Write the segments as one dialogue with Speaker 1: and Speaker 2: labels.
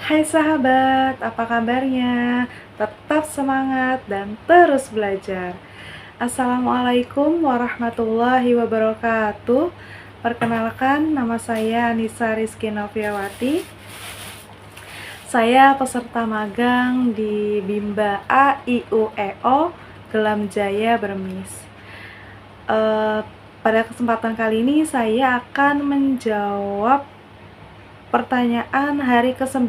Speaker 1: Hai sahabat, apa kabarnya? Tetap semangat dan terus belajar. Assalamualaikum warahmatullahi wabarakatuh. Perkenalkan, nama saya Anissa Rizky Noviawati. Saya peserta magang di Bimba AIUEO Gelam Jaya Bermis. Pada kesempatan kali ini saya akan menjawab pertanyaan hari ke-9,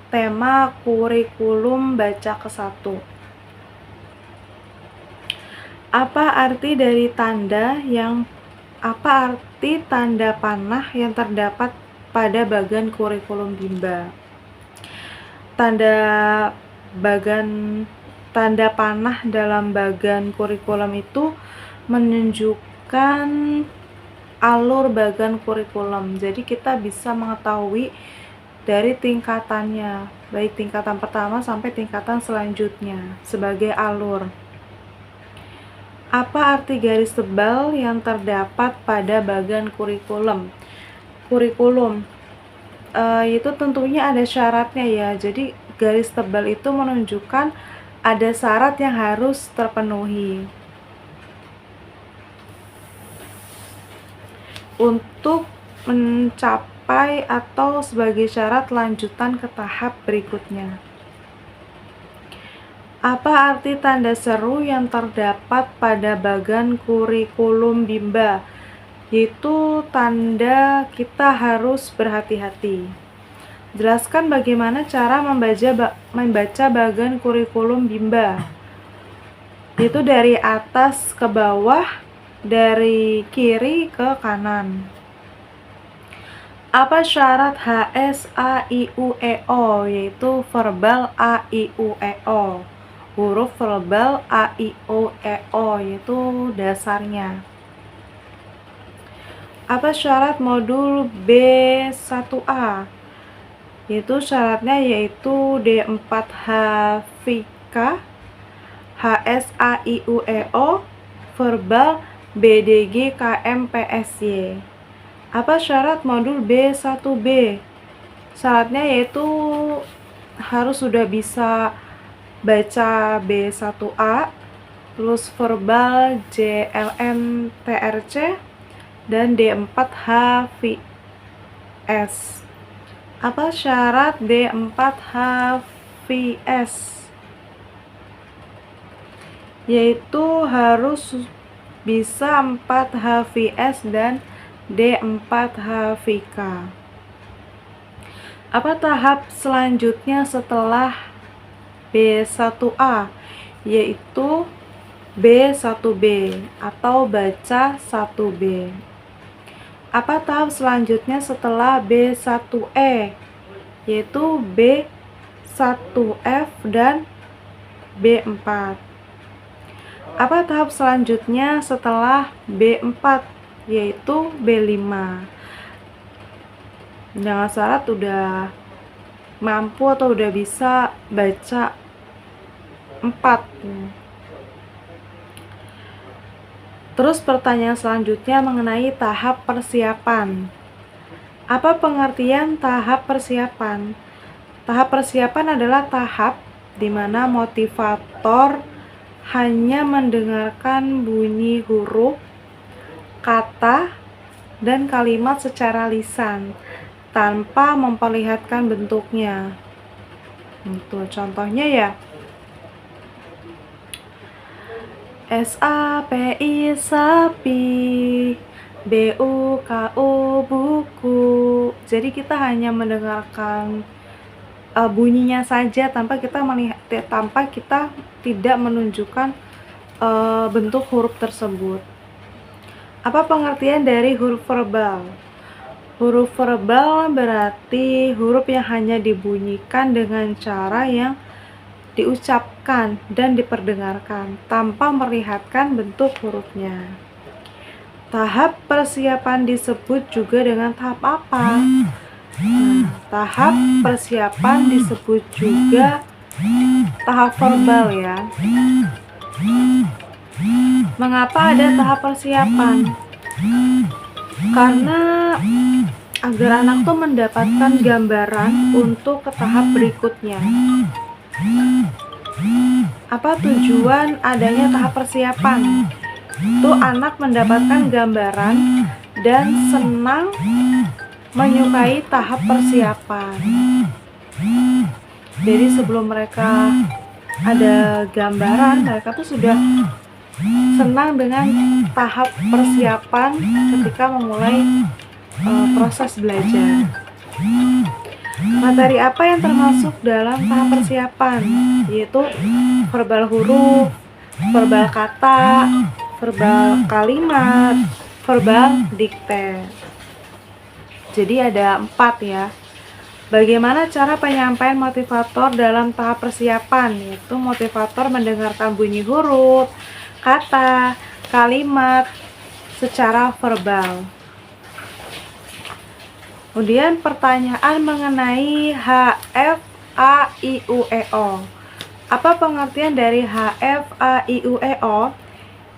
Speaker 1: tema kurikulum baca ke-1. Apa arti tanda panah yang terdapat pada bagan kurikulum Bimba? Tanda panah dalam bagan kurikulum itu menunjukkan alur bagan kurikulum. Jadi kita bisa mengetahui dari tingkatannya, baik tingkatan pertama sampai tingkatan selanjutnya sebagai alur. Apa arti garis tebal yang terdapat pada bagan kurikulum? Itu tentunya ada syaratnya ya. Jadi garis tebal itu menunjukkan ada syarat yang harus terpenuhi untuk mencapai atau sebagai syarat lanjutan ke tahap berikutnya. Apa arti tanda seru yang terdapat pada bagan kurikulum Bimba? Yaitu tanda kita harus berhati-hati. Jelaskan bagaimana cara membaca bagan kurikulum Bimba. Itu dari atas ke bawah, dari kiri ke kanan. Apa syarat HSAIUEO? Yaitu verbal AIUEO. Huruf verbal AIUEO yaitu dasarnya. Apa syarat modul B1A? Yaitu syaratnya yaitu D4HVK, HSAIUEO, verbal BDG KMPSY. Apa syarat modul B1B? Syaratnya yaitu harus sudah bisa baca B1A, terus verbal JLM-TRC, dan D4HVS. Apa syarat D4HVS? Yaitu harus bisa 4 HVS dan D4 HVK. Apa tahap selanjutnya setelah B1A? Yaitu B1B atau baca 1B. Apa tahap selanjutnya setelah B1E? Yaitu B1F dan B4. Apa tahap selanjutnya setelah B4? Yaitu B5. Dengan syarat udah mampu atau udah bisa baca 4. Terus pertanyaan selanjutnya mengenai tahap persiapan. Apa pengertian tahap persiapan? Tahap persiapan adalah tahap di mana motivator hanya mendengarkan bunyi huruf, kata, dan kalimat secara lisan tanpa memperlihatkan bentuknya. Itu contohnya ya. SAPI sapi, BUKU buku. Jadi kita hanya mendengarkan bunyinya saja tanpa kita tidak menunjukkan bentuk huruf tersebut. Apa pengertian dari huruf verbal? Huruf verbal berarti huruf yang hanya dibunyikan dengan cara yang diucapkan dan diperdengarkan tanpa melihatkan bentuk hurufnya. Tahap persiapan disebut juga dengan tahap apa? Tahap persiapan disebut juga tahap verbal ya. Mengapa ada tahap persiapan? Karena agar anak tuh mendapatkan gambaran untuk ke tahap berikutnya. Apa tujuan adanya tahap persiapan? Tuh anak mendapatkan gambaran dan senang menyukai tahap persiapan. Jadi sebelum mereka ada gambaran, mereka tuh sudah senang dengan tahap persiapan ketika memulai proses belajar. Materi apa yang termasuk dalam tahap persiapan? Yaitu verbal huruf, verbal kata, verbal kalimat, verbal dikte. Jadi ada 4 ya. Bagaimana cara penyampaian motivator dalam tahap persiapan? Yaitu motivator mendengarkan bunyi huruf, kata, kalimat secara verbal. Kemudian pertanyaan mengenai HFAIUEO. Apa pengertian dari HFAIUEO?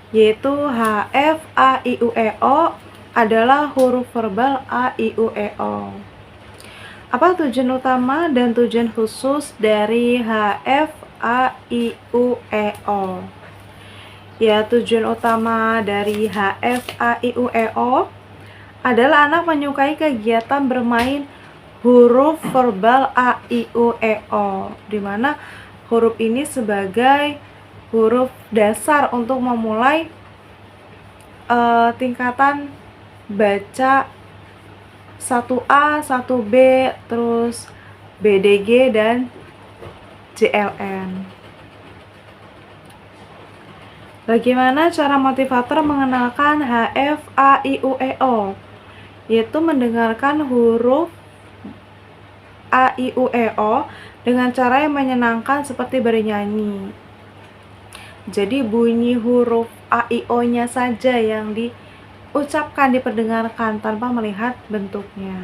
Speaker 1: Yaitu HFAIUEO adalah huruf verbal A-I-U-E-O. Apa tujuan utama dan tujuan khusus dari HFAIUEO? Ya, tujuan utama dari HFAIUEO adalah anak menyukai kegiatan bermain huruf verbal A, I, U, E, O, di mana huruf ini sebagai huruf dasar untuk memulai tingkatan baca 1A, 1B, terus BDG dan JLN. Bagaimana cara motivator mengenalkan HFAIUEO? Yaitu mendengarkan huruf A-I-U-E-O dengan cara yang menyenangkan seperti bernyanyi. Jadi bunyi huruf A-I-O-nya saja yang diucapkan, diperdengarkan tanpa melihat bentuknya.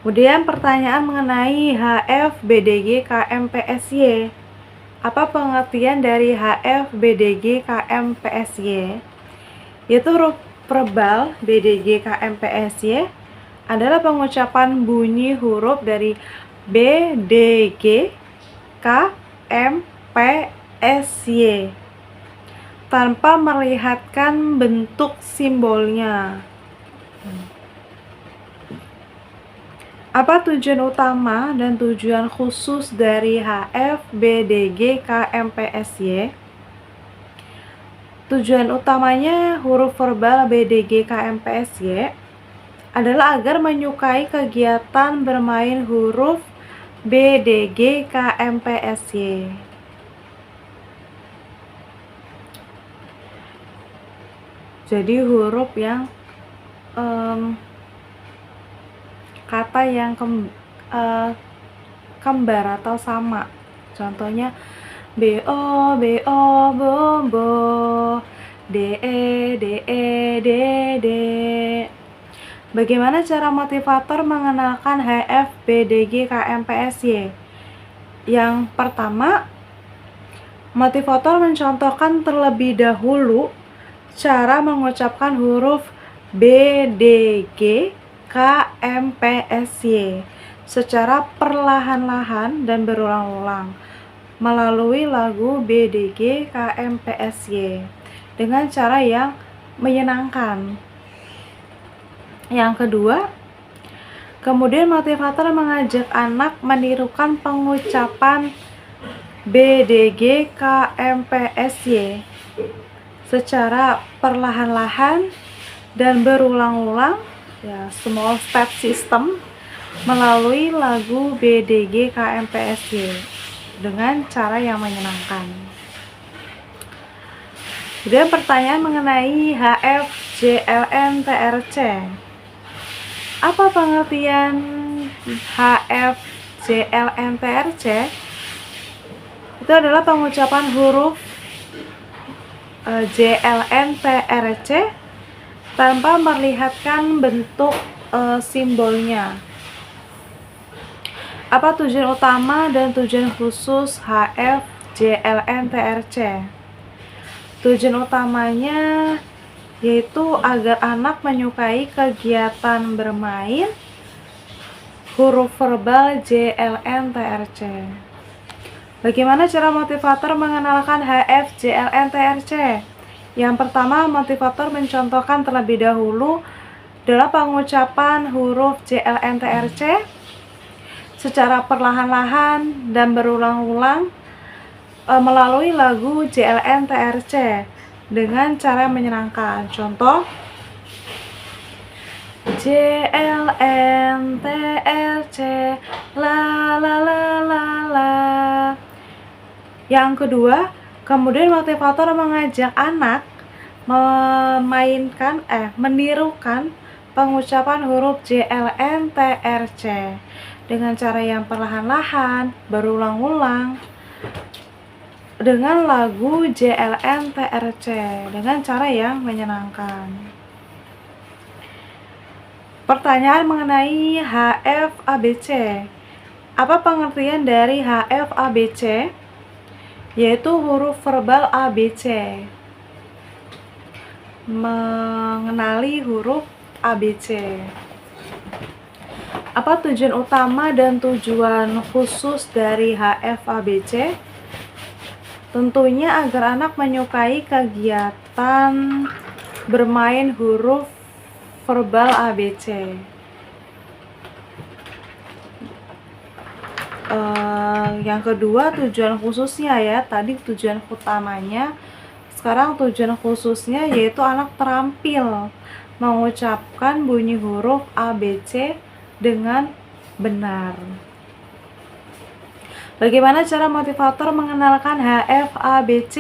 Speaker 1: Kemudian pertanyaan mengenai HF, BDG, KM, PSY. Apa pengertian dari HF, BDG, KM, PSY? Yaitu huruf verbal BDG, KM, PSY adalah pengucapan bunyi huruf dari B, D, G, K, M, P, S, Y tanpa melihatkan bentuk simbolnya. Apa tujuan utama dan tujuan khusus dari HF, BDG, KM, PSY? Tujuan utamanya huruf verbal BDG, KM, PSY adalah agar menyukai kegiatan bermain huruf BDG, KM, PSY. Jadi huruf yang kata yang kembar atau sama. Contohnya BO, BO, bombo, DE, DE, DE. Bagaimana cara motivator mengenalkan HF, BDG, KM, PSY? Yang pertama, motivator mencontohkan terlebih dahulu cara mengucapkan huruf BDG, KM, PSY secara perlahan-lahan dan berulang-ulang melalui lagu BDG, KM, PSY dengan cara yang menyenangkan. Yang kedua, kemudian motivator mengajak anak menirukan pengucapan BDG, KM, PSY secara perlahan-lahan dan berulang-ulang, ya, small step system melalui lagu BDG, KM, PSY dengan cara yang menyenangkan. Kemudian pertanyaan mengenai HF, JLN, TRC. Apa pengertian HF, JLN, TRC? Itu adalah pengucapan huruf JLN, TRC tanpa melihatkan bentuk simbolnya. Apa tujuan utama dan tujuan khusus HF, JLN, TRC? Tujuan utamanya yaitu agar anak menyukai kegiatan bermain huruf verbal JLNTRC. Bagaimana cara motivator mengenalkan HF JLNTRC? Yang pertama, motivator mencontohkan terlebih dahulu dalam pengucapan huruf JLNTRC secara perlahan-lahan dan berulang-ulang melalui lagu JLNTRC dengan cara menyenangkan. Contoh, JLNTRC la la la la la. Yang kedua, kemudian motivator mengajak anak menirukan pengucapan huruf JLNTRC dengan cara yang perlahan-lahan, berulang-ulang dengan lagu JLNTRC dengan cara yang menyenangkan. Pertanyaan mengenai HFABC. Apa pengertian dari HFABC? Yaitu huruf verbal ABC. Mengenali huruf ABC. Apa tujuan utama dan tujuan khusus dari HFABC? Tentunya agar anak menyukai kegiatan bermain huruf verbal ABC. Yang kedua, tujuan khususnya ya. Tadi tujuan utamanya, sekarang tujuan khususnya yaitu anak terampil mengucapkan bunyi huruf ABC dengan benar. Bagaimana cara motivator mengenalkan HFABC?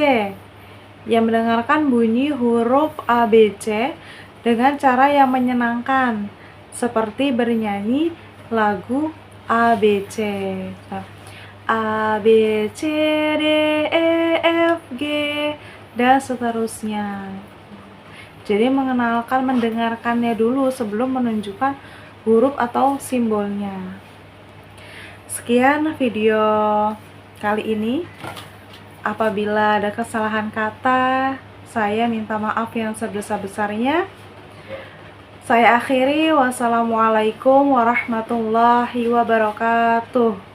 Speaker 1: Yang mendengarkan bunyi huruf ABC dengan cara yang menyenangkan, seperti bernyanyi lagu ABC. A, B, C, D, E, F, G, dan seterusnya. Jadi mendengarkannya dulu sebelum menunjukkan huruf atau simbolnya. Sekian video kali ini. Apabila ada kesalahan kata, saya minta maaf yang sebesar-besarnya. Saya akhiri. Wassalamualaikum warahmatullahi wabarakatuh.